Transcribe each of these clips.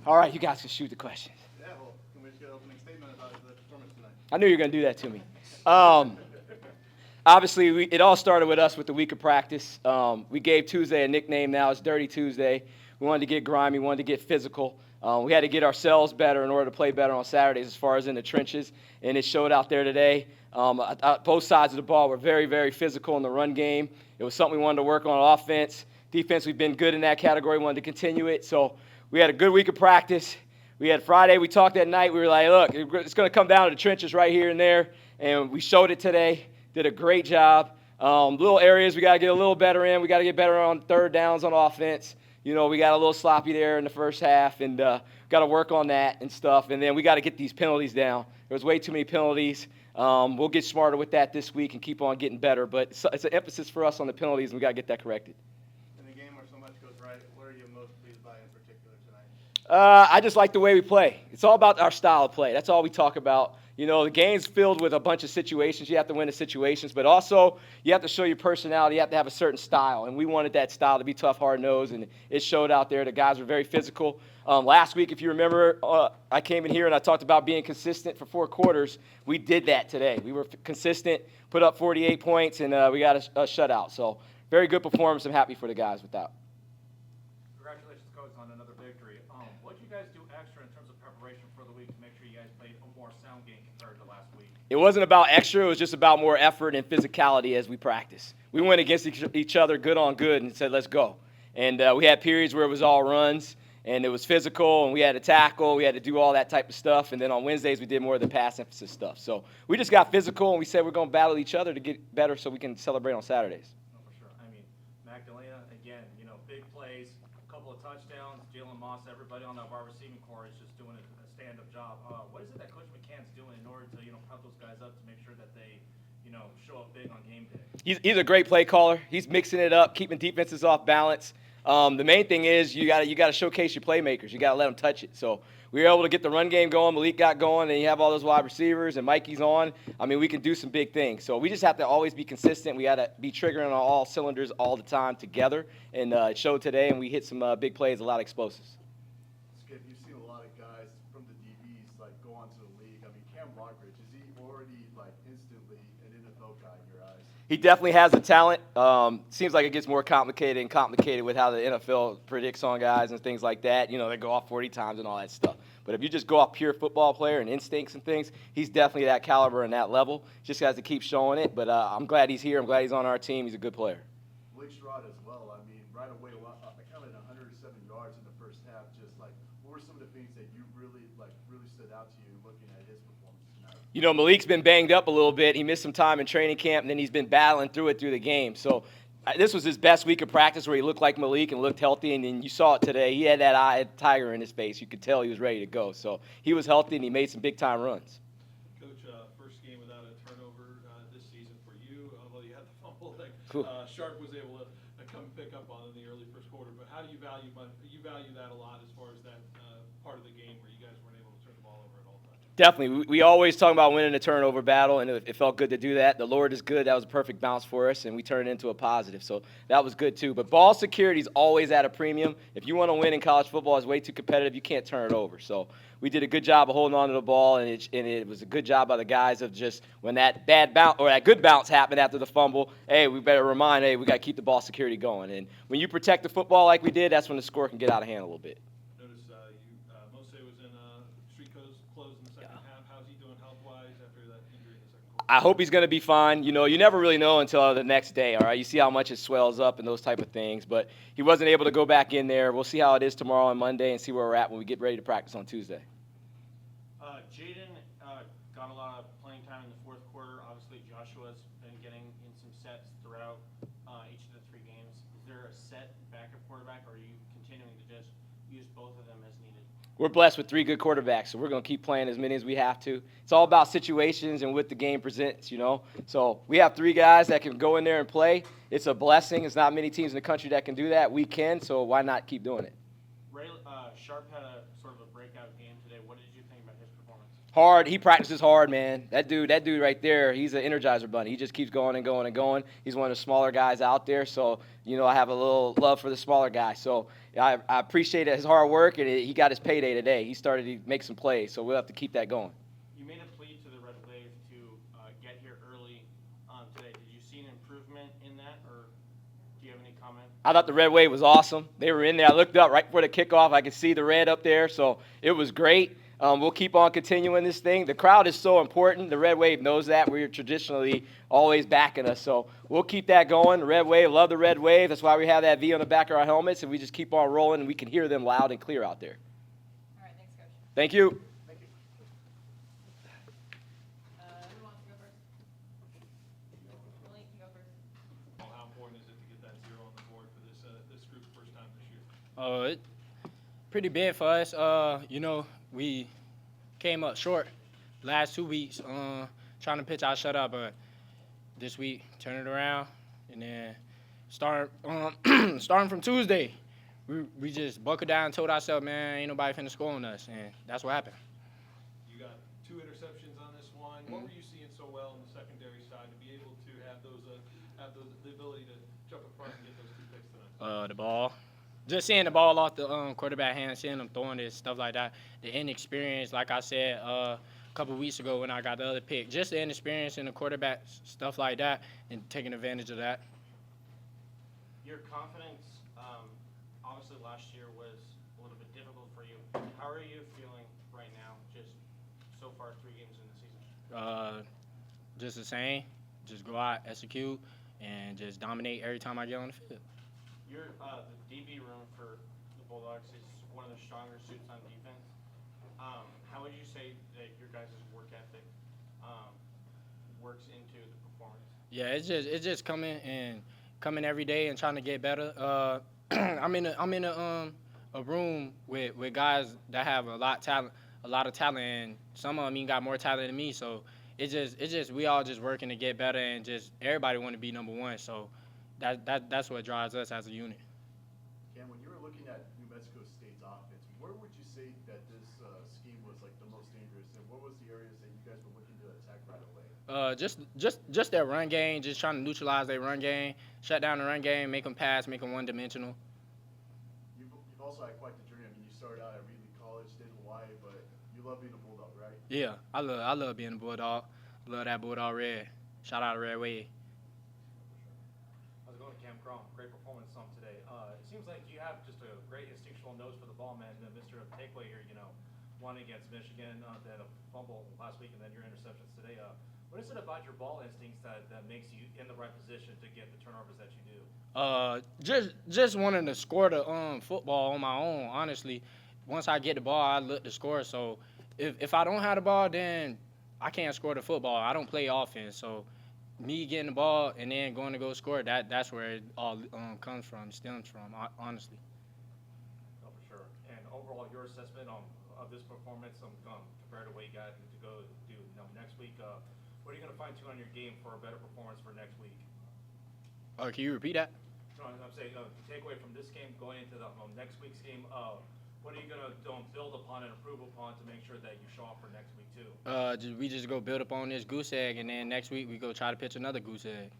All right, you guys can shoot the questions. Yeah, well, can we just get an opening statement about the performance tonight? I knew you were going to do that to me. Obviously, it all started with us with the week of practice. We gave Tuesday a nickname now. It's Dirty Tuesday. We wanted to get grimy. We wanted to get physical. We had to get ourselves better in order to play better on Saturdays as far as in the trenches, and it showed out there today. Both sides of the ball were very, very physical in the run game. It was something we wanted to work on offense. Defense, we've been good in that category. We wanted to continue it. So we had a good week of practice. We had Friday. We talked that night. We were like, look, it's going to come down to the trenches right here and there, and we showed it today. Did a great job. Little areas we got to get a little better in. We got to get better on third downs on offense. You know, we got a little sloppy there in the first half, and got to work on that and stuff. And then we got to get these penalties down. There was way too many penalties. We'll get smarter with that this week and keep on getting better. But it's an emphasis for us on the penalties, and we got to get that corrected. In the game where so much goes right, what are you most pleased by in particular tonight? I just like the way we play. It's all about our style of play. That's all we talk about. You know, the game's filled with a bunch of situations. You have to win the situations, but also you have to show your personality. You have to have a certain style, and we wanted that style to be tough, hard-nosed, and it showed out there. The guys were very physical. Last week, if you remember, I came in here and I talked about being consistent for 4 quarters. We did that today. We were consistent, put up 48 points, and we got a shutout. So very good performance. I'm happy for the guys with that. Congratulations, Coach, on another victory. What did you guys do extra in terms of preparation for the week to make sure you guys played a more sound game compared to last week? It wasn't about extra. It was just about more effort and physicality as we practice. We went against each other good on good and said, let's go. And we had periods where it was all runs, and it was physical, and we had to tackle. We had to do all that type of stuff. And then on Wednesdays, we did more of the pass emphasis stuff. So we just got physical, and we said we're going to battle each other to get better so we can celebrate on Saturdays. No, for sure. I mean, Magdalena, again, you know, big plays, a couple of touchdowns. Jalen Moss, everybody on that wide receiving core is just doing a stand-up job. What is it that Coach McCann's doing in order to, you know, prep those guys up to make sure that they, you know, show up big on game day? He's a great play caller. He's mixing it up, keeping defenses off balance. The main thing is you got to showcase your playmakers. You got to let them touch it. So we were able to get the run game going. Malik got going, and you have all those wide receivers, and Mikey's on. I mean, we can do some big things. So we just have to always be consistent. We got to be triggering on all cylinders all the time together. And it showed today, and we hit some big plays, a lot of explosives. Skip, you've seen a lot of guys from the DBs like go on to the league. I mean, Cam Lockridge, is he already like instantly an NFL guy in your eyes? He definitely has the talent. Seems like it gets more complicated and complicated with how the NFL predicts on guys and things like that. You know, they go off 40 times and all that stuff. But if you just go off pure football player and instincts and things, he's definitely that caliber and that level. Just has to keep showing it. But I'm glad he's here. I'm glad he's on our team. He's a good player. Blake Sherrod as well. I mean, right away, I counted 107 yards in the first half. Just like, what were some of the things that you really stood out to you looking at his performance tonight? You know, Malik's been banged up a little bit. He missed some time in training camp, and then he's been battling through the game. So this was his best week of practice where he looked like Malik and looked healthy, and then you saw it today. He had that tiger in his face. You could tell he was ready to go. So he was healthy, and he made some big-time runs. Coach, first game without a turnover this season for you, although you had the fumble that Cool. Sharp was able to come pick up on in the early first quarter. But how do you value that a lot as far as that part of the game where you guys weren't able to turn the ball over at all times? Definitely. We always talk about winning a turnover battle, and it felt good to do that. The Lord is good. That was a perfect bounce for us, and we turned it into a positive. So that was good, too. But ball security is always at a premium. If you want to win in college football, it's way too competitive. You can't turn it over. So we did a good job of holding on to the ball, and it was a good job by the guys of just when that bad bounce or that good bounce happened after the fumble, hey, we better remind, hey, we got to keep the ball security going. And when you protect the football like we did, that's when the score can get out of hand a little bit. Notice Mose was in street clothes in the second half. How's he doing health-wise after that injury in the second quarter? I hope he's going to be fine. You know, you never really know until the next day, all right? You see how much it swells up and those type of things. But he wasn't able to go back in there. We'll see how it is tomorrow and Monday and see where we're at when we get ready to practice on Tuesday. Jaden got a lot of playing time in the fourth quarter. Obviously, Joshua's been getting in some sets throughout each of the 3 games. Is there a set backup quarterback, or are you continuing to just use both of them as needed? We're blessed with 3 good quarterbacks, so we're going to keep playing as many as we have to. It's all about situations and what the game presents, you know. So we have 3 guys that can go in there and play. It's a blessing. It's not many teams in the country that can do that. We can, so why not keep doing it? Sharp had a sort of a breakout game today. What did you think about his performance? Hard. He practices hard, man. That dude right there, he's an Energizer bunny. He just keeps going and going and going. He's one of the smaller guys out there, so I have a little love for the smaller guy. So I appreciate his hard work, and he got his payday today. He started to make some plays, so we'll have to keep that going. You made a plea to the Red Wave to get here early today. Did you see an improvement in that, or do you have any comment? I thought the red wave was awesome. They were in there. I looked up right before the kickoff. I could see the red up there, so it was great. We'll keep on continuing this thing. The crowd is so important. The red wave knows that. We're traditionally always backing us, so we'll keep that going. The red wave, love the red wave. That's why we have that V on the back of our helmets, and we just keep on rolling, and we can hear them loud and clear out there. All right, thanks, Coach. Thank you. Thank you. Who wants to go first? Willie, you go first. How important is it to get that 0 on the board for this group's first time this year? It's pretty big for us. We came up short last 2 weeks trying to pitch our shutout, but this week turn it around, and then starting from Tuesday, we just buckled down and told ourselves, man, ain't nobody finna score on us, and that's what happened. You got 2 interceptions on this one. What were you seeing so well on the secondary side to be able to have the ability to jump in front and get those 2 picks tonight? The ball. Just seeing the ball off the quarterback hand, seeing them throwing it, stuff like that. The inexperience, like I said a couple weeks ago when I got the other pick. Just the inexperience in the quarterback, stuff like that, and taking advantage of that. Your confidence, obviously last year was a little bit difficult for you. How are you feeling right now, just so far 3 games in the season? Just the same. Just go out, execute, and just dominate every time I get on the field. The DB room for the Bulldogs is one of the stronger suits on defense. How would you say that your guys' work ethic works into the performance? Yeah, it's just coming every day and trying to get better. I'm in a room with guys that have a lot of talent, and some of them even got more talent than me. So it's just we all just working to get better, and just everybody want to be number one. So that's what drives us as a unit. Cam, when you were looking at New Mexico State's offense, where would you say that this scheme was like the most dangerous, and what was the areas that you guys were looking to attack right away? Just their run game, just trying to neutralize their run game, shut down the run game, make them pass, make them one-dimensional. You've also had quite the journey. I mean, you started out at Reedley College, stayed in Hawaii, but you love being a Bulldog, right? Yeah, I love being a Bulldog. Love that Bulldog red. Shout out to Red Wave. How's it going, Cam Crum? Great performance today. It seems like you have just a great instinctual nose for the ball, man. Mr. Takeaway here, one against Michigan, then a fumble last week, and then your interceptions today. What is it about your ball instincts that makes you in the right position to get the turnovers that you do? Just wanting to score the football on my own. Honestly, once I get the ball, I look to score. So if I don't have the ball, then I can't score the football. I don't play offense. So me getting the ball and then going to go score, that's where it all comes from, stems from, honestly. Oh, for sure. And overall, your assessment of this performance compared to what you got to go do next week, what are you going to fine-tune on your game for a better performance for next week? Can you repeat that? No, I'm saying take away from this game going into the next week's game. What are you going to build upon and improve upon to make sure that you show up for next week too? We just go build up on this goose egg, and then next week we go try to pitch another goose egg.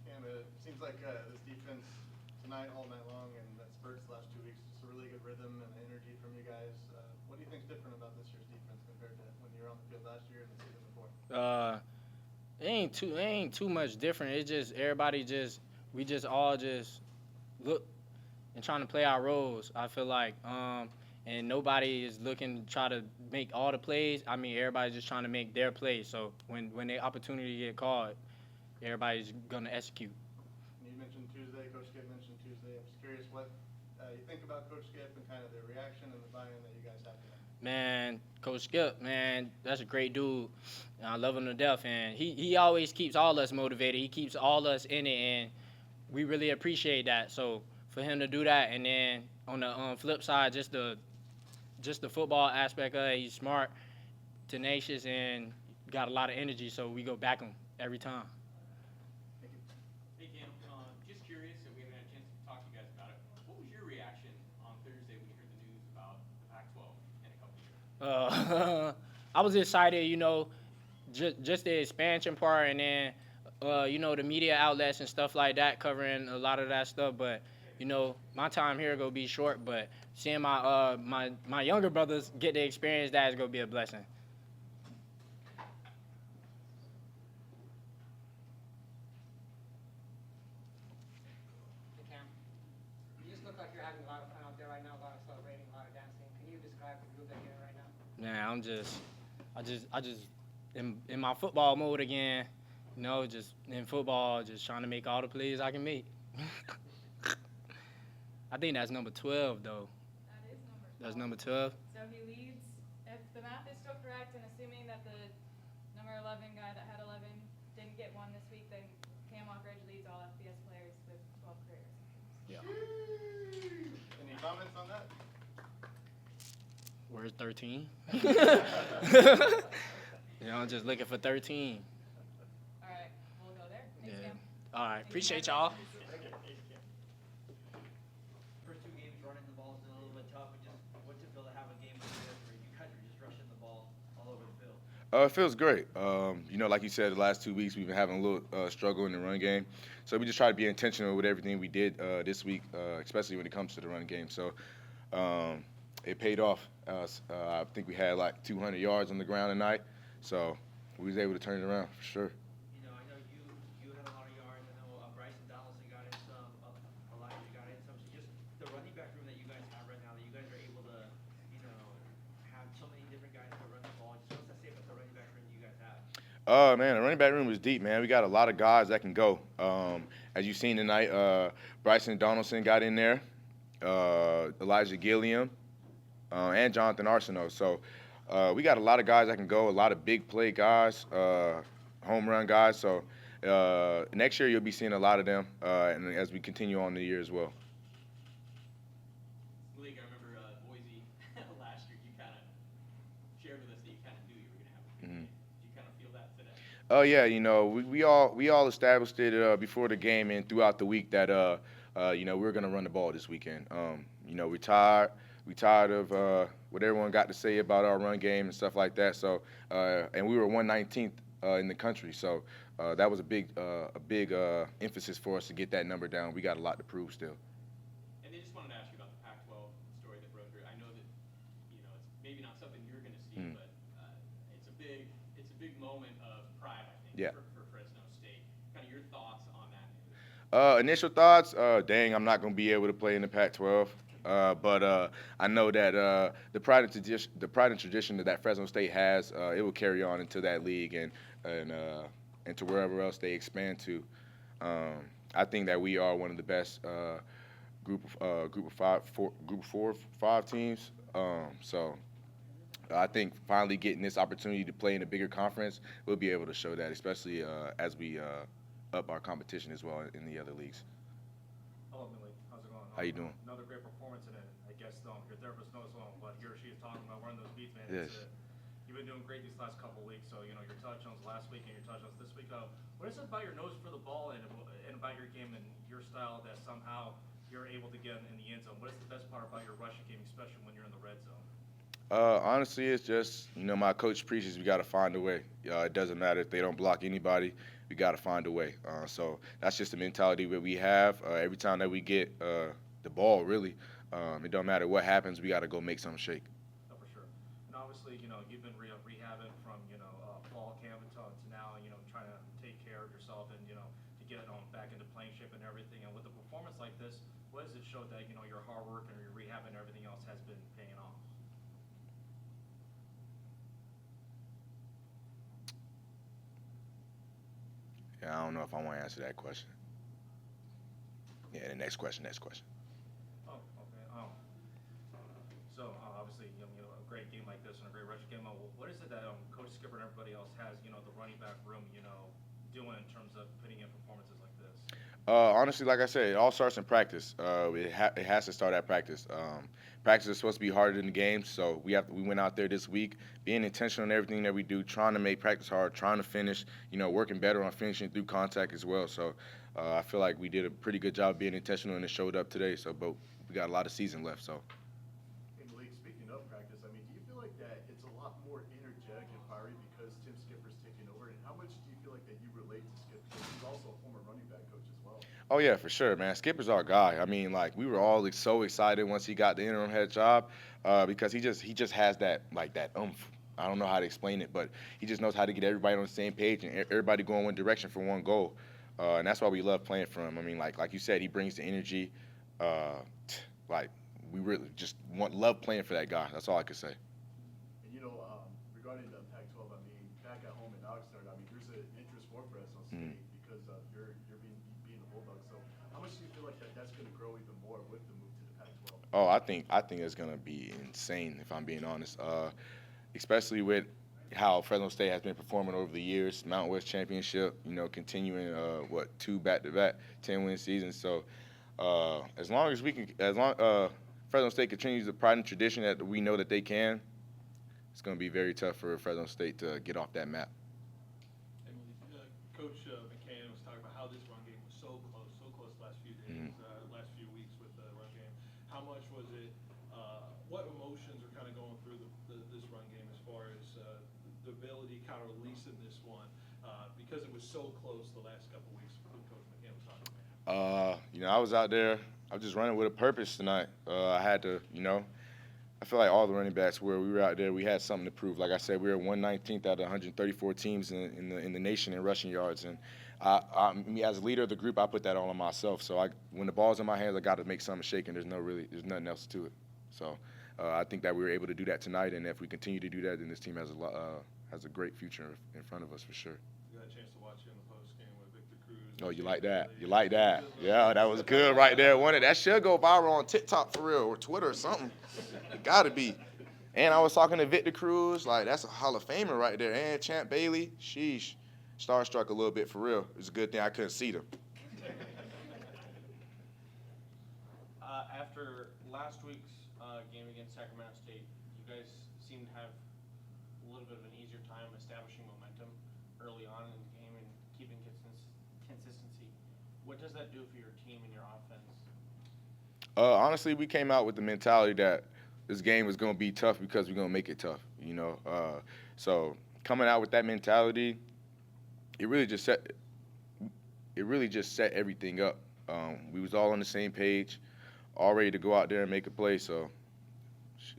Cam, it seems like this defense tonight, all night long, and that spurts the last 2 weeks, just a really good rhythm and energy from you guys. What do you think is different about this year's defense compared to when you were on the field last year and the season before? It ain't too much different. It's just we just all look and trying to play our roles. I feel like, and nobody is looking to try to make all the plays. I mean, everybody's just trying to make their plays. So when the opportunity get called, everybody's gonna execute. You mentioned Tuesday, Coach Skip mentioned Tuesday. I'm just curious what you think about Coach Skip and kind of the reaction and the buy-in that you guys have to him. Man, Coach Skip, man, that's a great dude. I love him to death, and he always keeps all us motivated. He keeps all us in it, and we really appreciate that. So for him to do that, and then on the flip side, just the football aspect of it, he's smart, tenacious, and got a lot of energy. So we go back him every time. I was excited, just the expansion part, and then, the media outlets and stuff like that covering a lot of that stuff. But, my time here gonna be short. But seeing my younger brothers get the experience, that is gonna be a blessing. Cam, you just look like you're having a lot of fun out there right now, a lot of celebrating, a lot of dancing. Can you describe the group that you're in right now? Man, I just in my football mode again. Just in football, just trying to make all the plays I can make. I think that's number 12 though. That is number 12. That's number 12. So he leads, if the math is still correct, and assuming that the number 11 guy that had 11 didn't get one this week, then Cam Mockridge leads all FBS players with 12 careers. Yeah. Any comments on that? Where's 13? I'm just looking for 13. All right, we'll go there. Thanks, Yeah. Cam. All right. Appreciate y'all. First two games running the ball has been a little bit tough, but just what's it feel to have a game like this where you guys are just rushing the ball all over the field? It feels great. Like you said, the last 2 weeks we've been having a little struggle in the run game. So we just try to be intentional with everything we did this week, especially when it comes to the run game. So it paid off. I think we had like 200 yards on the ground tonight. So we was able to turn it around for sure. I know you had a lot of yards. I know Bryson Donaldson got in some, Elijah got in some. So just the running back room that you guys have right now, that you guys are able to, have so many different guys to run the ball. Just what's that say about the running back room you guys have? Man, the running back room is deep, man. We got a lot of guys that can go. As you've seen tonight, Bryson Donaldson got in there, Elijah Gilliam, and Jonathan Arsenault. So we got a lot of guys that can go, a lot of big play guys, home run guys. So next year you'll be seeing a lot of them, and as we continue on the year as well. Malik, I remember Boise last year. You kind of shared with us that you kind of knew you were going to have a big game. Did you kind of feel that today? Oh yeah, we all established it before the game and throughout the week that we're gonna run the ball this weekend. We tired of what everyone got to say about our run game and stuff like that. So and we were 119th in the country, so that was a big emphasis for us to get that number down. We got a lot to prove still. And they just wanted to ask you about the Pac-12 story that broke through. I know that it's maybe not something you're going to see, but it's a big moment of pride, I think, Yeah. for Fresno State. Kind of your thoughts on that news? Initial thoughts, dang, I'm not going to be able to play in the Pac-12. But I know that the pride and tradition that Fresno State has, it will carry on into that league and to wherever else they expand to. I think that we are one of the best group of five teams. So I think finally getting this opportunity to play in a bigger conference, we'll be able to show that, especially as we up our competition as well in the other leagues. Hello, Millie. How's it going? How you doing? Another great performance, and I guess your therapist knows what he or she is talking about. We're in those beats, man. Yes. You've been doing great these last couple of weeks. So your touchdowns last week and your touchdowns this week. What is it about your nose for the ball and about your game and your style that somehow you're able to get in the end zone? What is the best part about your rushing game, especially when you're in the red zone? Honestly, it's just, my coach preaches we got to find a way. It doesn't matter if they don't block anybody. We got to find a way. So that's just the mentality that we have. Every time that we get the ball, really, it don't matter what happens, we got to go make something shake. Oh, for sure. And obviously, you've been rehabbing from, fall camp to now, trying to take care of yourself and, to get back into playing shape and everything. And with a performance like this, what does it show that, your hard work and your rehab and everything else has been paying off? Yeah, I don't know if I want to answer that question. Yeah, the next question. Oh, okay. So obviously, a great game like this and a great rush game. What is it that Coach Skipper and everybody else has, the running back room, doing in terms of putting in performances like this? Honestly, like I said, it all starts in practice. It has to start at practice. Practice is supposed to be harder than the game, so we went out there this week, being intentional in everything that we do, trying to make practice hard, trying to finish, working better on finishing through contact as well. So I feel like we did a pretty good job being intentional and it showed up today. So, but we got a lot of season left. So. Hey, Malik, speaking of practice, do you feel like that it's Oh yeah, for sure, man. Skipper's our guy. I mean, like we were all so excited once he got the interim head job, because he just has that like that oomph. I don't know how to explain it, but he just knows how to get everybody on the same page and everybody going one direction for one goal, and that's why we love playing for him. I mean, like you said, he brings the energy. Uh, like we really just love playing for that guy. That's all I could say. And regarding the Pac-12, I mean, back at home in Oxnard, I mean, there's an interest for Fresno State because you're being the Bulldogs. So how much do you feel like that's going to grow even more with the move to the Pac-12? Oh, I think it's gonna be insane if I'm being honest. Especially with how Fresno State has been performing over the years, Mountain West Championship, continuing two back-to-back 10-win seasons. So as long as Fresno State continues the pride and tradition that we know that they can, it's going to be very tough for Fresno State to get off that map. Emily, Coach McCann was talking about how this run game was so close last few days, last few weeks with the run game. How much was it? What emotions are kind of going through this run game as far as the ability kind of releasing this one because it was so close the last couple weeks when Coach McCann was talking about? I was out there. I was just running with a purpose tonight. I had to, I feel like all the running backs we were out there, we had something to prove. Like I said, we were 119th out of 134 teams in the nation in rushing yards, and me as a leader of the group, I put that all on myself. So when the ball's in my hands, I got to make something shake, and there's nothing else to it. So I think that we were able to do that tonight, and if we continue to do that, then this team has a great future in front of us for sure. You got a chance to watch you in the post game with Victor Cruz. Oh, you like that? You like that? Yeah, that was good right there. That should go viral on TikTok for real or Twitter or something. It got to be. And I was talking to Victor Cruz, like that's a Hall of Famer right there. And Champ Bailey, sheesh, starstruck a little bit for real. It's a good thing I couldn't see them. After last week's game against Sacramento State, you guys seem to have a little bit of an easier time establishing momentum early on in the game and keeping consistency. What does that do for your team and your offense? Honestly, we came out with the mentality that this game was going to be tough because we're going to make it tough, So coming out with that mentality, it really just set everything up. We was all on the same page, all ready to go out there and make a play. So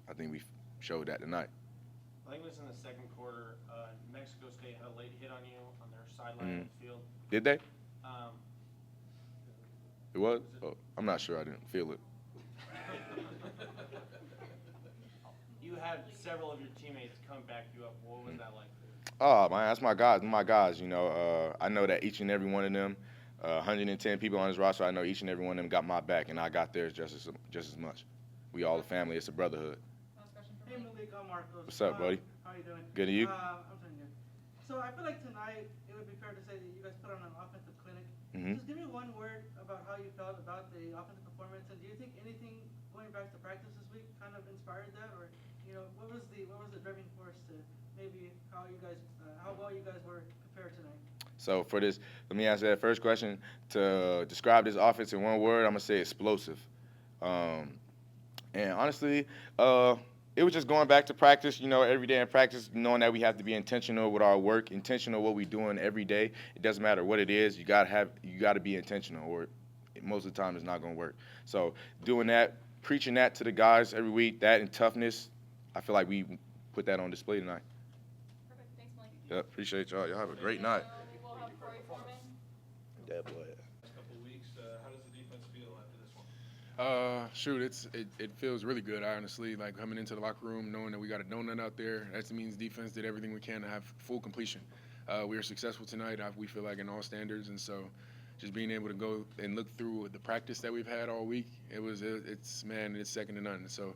I think we showed that tonight. I think it was in the second quarter. Mexico State had a late hit on you on their sideline of the field. Did they? Um, It was? Oh, I'm not sure. I didn't feel it. You had several of your teammates come back you up. What was that like? Oh man, that's my guys. My guys. I know that each and every one of them, 110 people on this roster. I know each and every one of them got my back, and I got theirs just as much. We all a family. It's a brotherhood. Last question for Hey Malik. Malik, Marcos. What's up, buddy? How are you doing? Good to you? I'm doing good. So I feel like tonight it would be fair to say that you guys put on an offensive clinic. Mhm. Just give me one word about how you felt about the offensive performance, and do you think anything going back to practice this week kind of inspired that, or what was the driving force to maybe how well you guys were prepared tonight? So for this, let me answer that first question. To describe this offense in one word, I'm gonna say explosive. And honestly, it was just going back to practice, every day in practice, knowing that we have to be intentional with our work, intentional what we're doing every day. It doesn't matter what it is, you gotta be intentional, or most of the time it's not gonna work. So doing that, preaching that to the guys every week, that and toughness, I feel like we put that on display tonight. Perfect. Thanks, Malik. Yep, appreciate y'all. Y'all have a great night. We'll have Corey Foreman. Yeah, boy. Last couple of weeks, how does the defense feel after this one? It feels really good, honestly. Like coming into the locker room, knowing that we got a donut out there, that means defense did everything we can to have full completion. We were successful tonight. We feel like in all standards, and so just being able to go and look through the practice that we've had all week, it's second to none. So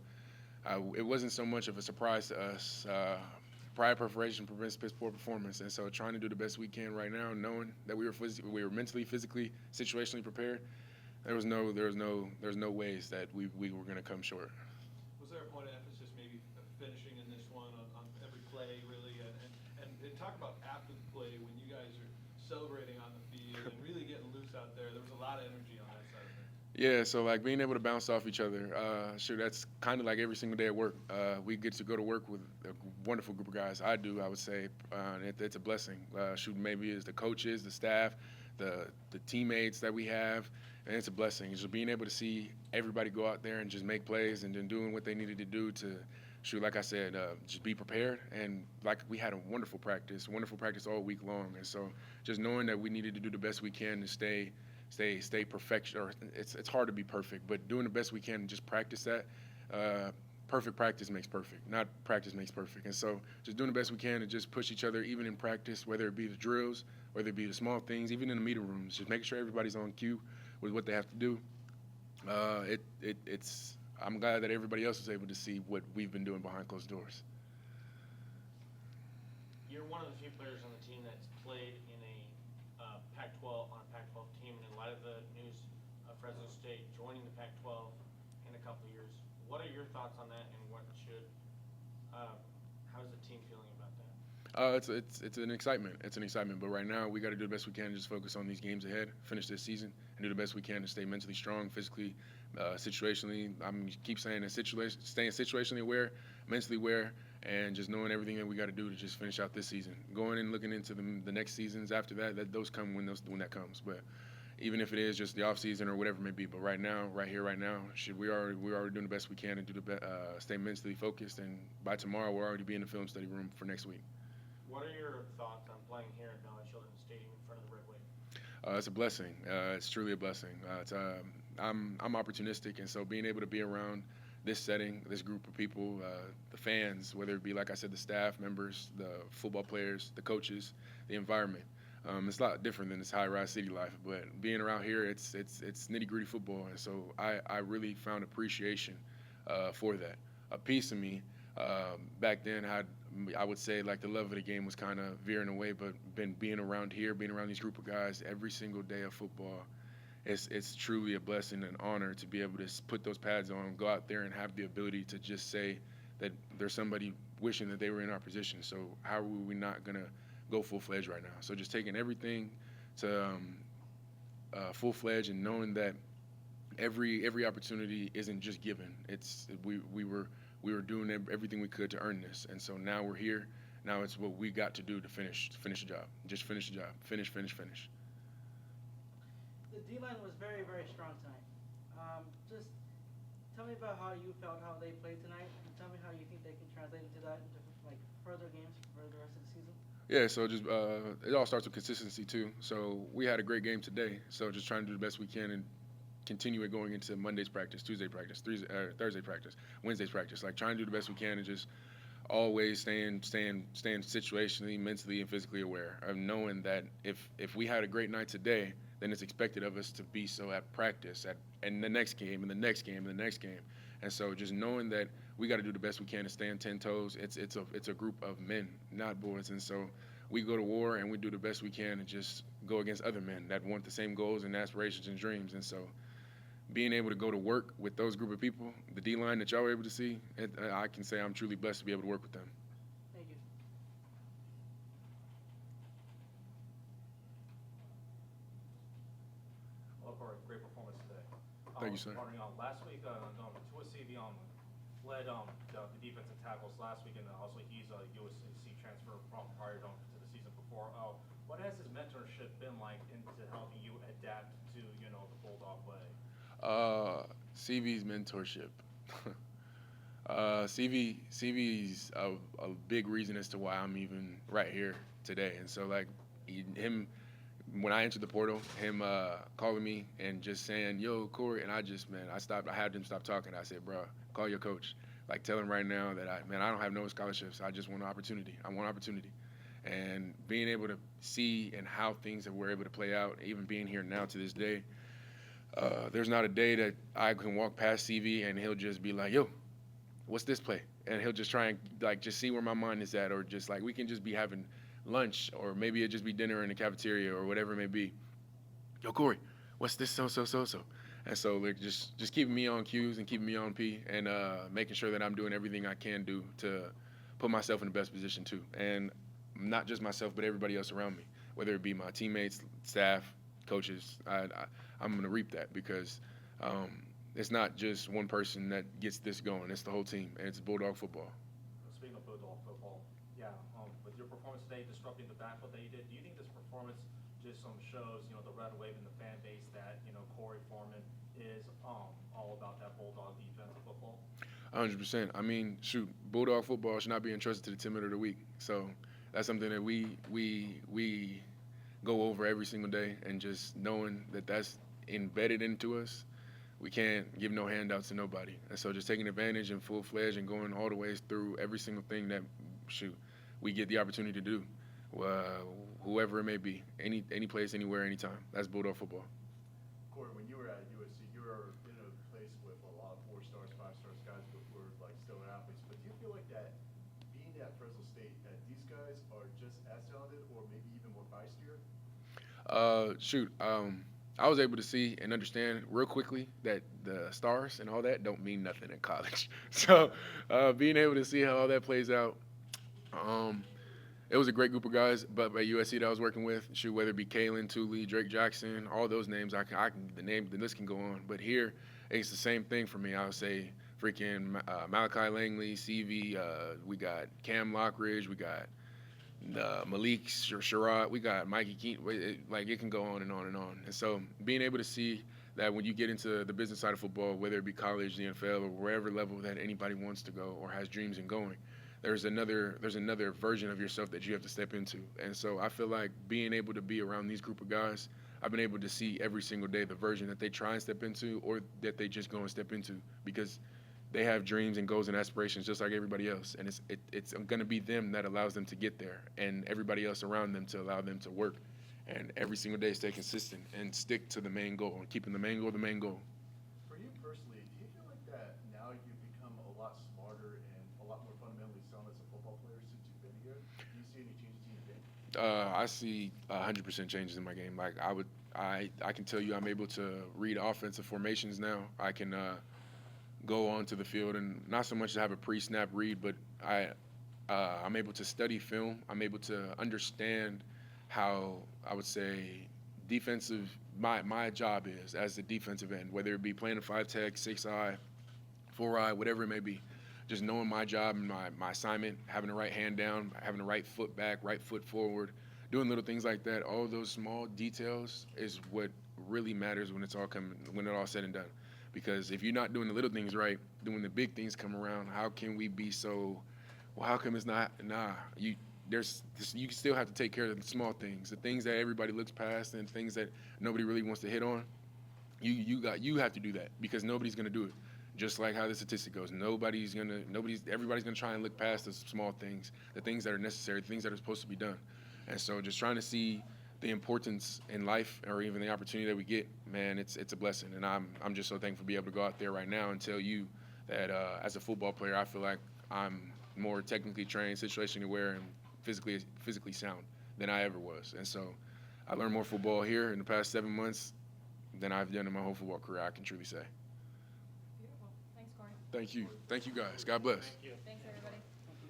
it wasn't so much of a surprise to us. Prior preparation prevents piss poor performance, and so trying to do the best we can right now, knowing that we were mentally, physically, situationally prepared. There was no ways that we were going to come short. Was there a point of emphasis maybe finishing in this one on every play, really, and talk about after the play when you guys are celebrating on the field and really getting loose out there? There was a lot of energy on that side of things. Yeah, so like being able to bounce off each other, that's kind of like every single day at work. We get to go to work with a wonderful group of guys. I would say. It's a blessing. Maybe it's the coaches, the staff, the teammates that we have, and it's a blessing. Just being able to see everybody go out there and just make plays and then doing what they needed to do to shoot, like I said, just be prepared. And like we had a wonderful practice all week long. And so just knowing that we needed to do the best we can to stay perfection, or it's hard to be perfect, but doing the best we can and just practice that. Perfect practice makes perfect, not practice makes perfect. And so just doing the best we can to just push each other, even in practice, whether it be the drills, whether it be the small things, even in the meeting rooms, just making sure everybody's on cue with what they have to do. I'm glad that everybody else was able to see what we've been doing behind closed doors. You're one of the few players on the team that's played in a Pac-12 on a Pac-12 team, and in light of the news of Fresno State joining the Pac-12 in a couple of years, what are your thoughts on that, and how's the team feeling about that? It's an excitement. It's an excitement. But right now, we got to do the best we can to just focus on these games ahead, finish this season, and do the best we can to stay mentally strong, physically, situationally. Keep saying that staying situationally aware, mentally aware, and just knowing everything that we got to do to just finish out this season. Going and looking into the next seasons after that, those come when that comes. But even if it is just the off season or whatever it may be, but right now, right now, we're already doing the best we can and stay mentally focused. And by tomorrow, we'll already be in the film study room for next week. What are your thoughts on playing here at Valley Children's Stadium in front of the Red Wave? It's a blessing. It's truly a blessing. I'm opportunistic, and so being able to be around this setting, this group of people, the fans, whether it be, like I said, the staff members, the football players, the coaches, the environment. It's a lot different than this high-rise city life, but being around here, it's nitty-gritty football, and so I really found appreciation for that. A piece of me back then, I would say like the love of the game was kind of veering away, but being around here, being around these group of guys every single day of football, it's truly a blessing and honor to be able to put those pads on, go out there and have the ability to just say that there's somebody wishing that they were in our position. So how are we not going to go full-fledged right now? So just taking everything to full-fledged and knowing that every opportunity isn't just given. We were doing everything we could to earn this, and so now we're here. Now it's what we got to do to finish the job. Just finish the job. Finish. The D-line was very, very strong tonight. Just tell me about how you felt, how they played tonight, and tell me how you think they can translate into that into like further games for the rest of the season. Yeah, so just it all starts with consistency too. So we had a great game today. So just trying to do the best we can and continue it going into Monday's practice, Tuesday practice, Thursday practice, Wednesday's practice. Like trying to do the best we can and just always staying situationally, mentally, and physically aware of knowing that if we had a great night today, then it's expected of us to be so at practice, and the next game, and the next game, and the next game. And so just knowing that we got to do the best we can to stay on 10 toes. It's a group of men, not boys. And so we go to war and we do the best we can and just go against other men that want the same goals and aspirations and dreams. And so being able to go to work with those group of people, the D-line that y'all were able to see, I can say I'm truly blessed to be able to work with them. Thank you. Well, for a great performance today. Thank you, sir. Wondering, last week, Tua CV led the defensive tackles last week, and also he's a USC transfer from prior to the season before. What has his mentorship been like into helping you adapt to the Bulldog way? CV's mentorship. CV's a big reason as to why I'm even right here today. And so like him, when I entered the portal, him calling me and just saying, "Yo, Corey," and I had him stop talking. I said, "Bro, call your coach. Like, tell him right now that I don't have no scholarships. I just want an opportunity. I want opportunity." And being able to see and how things that we're able to play out, even being here now to this day, there's not a day that I can walk past CV and he'll just be like, "Yo, what's this play?" And he'll just try and like just see where my mind is at, or just like we can just be having lunch, or maybe it just be dinner in the cafeteria or whatever it may be. "Yo, Corey, what's this so. And so like just keeping me on cues and keeping me on P, and making sure that I'm doing everything I can do to put myself in the best position too. And not just myself, but everybody else around me, whether it be my teammates, staff, coaches. I'm going to reap that because it's not just one person that gets this going. It's the whole team, and it's Bulldog football. Speaking of Bulldog football, with your performance today disrupting the backfield that you did, do you think this performance just shows, the red wave in the fan base that, Corey Foreman is all about that Bulldog defense of football? 100%. I mean, shoot, Bulldog football should not be entrusted to the 10 minute of the week. So that's something that we go over every single day, and just knowing that that's embedded into us, we can't give no handouts to nobody. And so just taking advantage and full-fledged and going all the ways through every single thing that, we get the opportunity to do, whoever it may be, any place, anywhere, anytime. That's Bulldog football. Corey, when you were at USC, you were in a place with a lot of 4-stars, 5-stars guys who were like stellar athletes. But do you feel like that being at Fresno State, that these guys are just as talented or maybe even more feistier? I was able to see and understand real quickly that the stars and all that don't mean nothing in college. So being able to see how all that plays out, it was a great group of guys. But at USC that I was working with, whether it be Kalen, Thule, Drake Jackson, all those names, the list can go on. But here, it's the same thing for me. I would say freaking Malachi Langley, CV, we got Cam Lockridge, we got Malik Sherrod, we got Mikey Keaton. It can go on and on and on. And so being able to see that when you get into the business side of football, whether it be college, the NFL, or wherever level that anybody wants to go or has dreams in going, there's another version of yourself that you have to step into. And so I feel like being able to be around these group of guys, I've been able to see every single day the version that they try and step into or that they just go and step into, because they have dreams and goals and aspirations just like everybody else, and it's going to be them that allows them to get there, and everybody else around them to allow them to work, and every single day stay consistent and stick to the main goal and keeping the main goal the main goal. For you personally, do you feel like that now you've become a lot smarter and a lot more fundamentally sound as a football player since you've been here? Do you see any changes in your game? I see 100% changes in my game. Like I can tell you, I'm able to read offensive formations now. I can go onto the field and not so much to have a pre-snap read, but I'm able to study film. I'm able to understand how, I would say, my job is as the defensive end, whether it be playing a 5-tech, 6-eye, 4-eye, whatever it may be. Just knowing my job and my assignment, having the right hand down, having the right foot back, right foot forward, doing little things like that. All those small details is what really matters when it's all said and done. Because if you're not doing the little things right, doing the big things come around, how can we be so, well, how come it's not, you still have to take care of the small things, the things that everybody looks past and things that nobody really wants to hit on. You have to do that because nobody's going to do it. Just like how the statistic goes, everybody's going to try and look past the small things, the things that are necessary, the things that are supposed to be done. And so just trying to see the importance in life or even the opportunity that we get, man, it's a blessing. And I'm just so thankful to be able to go out there right now and tell you that as a football player, I feel like I'm more technically trained, situationally aware, and physically sound than I ever was. And so I learned more football here in the past 7 months than I've done in my whole football career, I can truly say. Beautiful. Thanks, Corey. Thank you. Thank you guys. God bless. Thanks, everybody.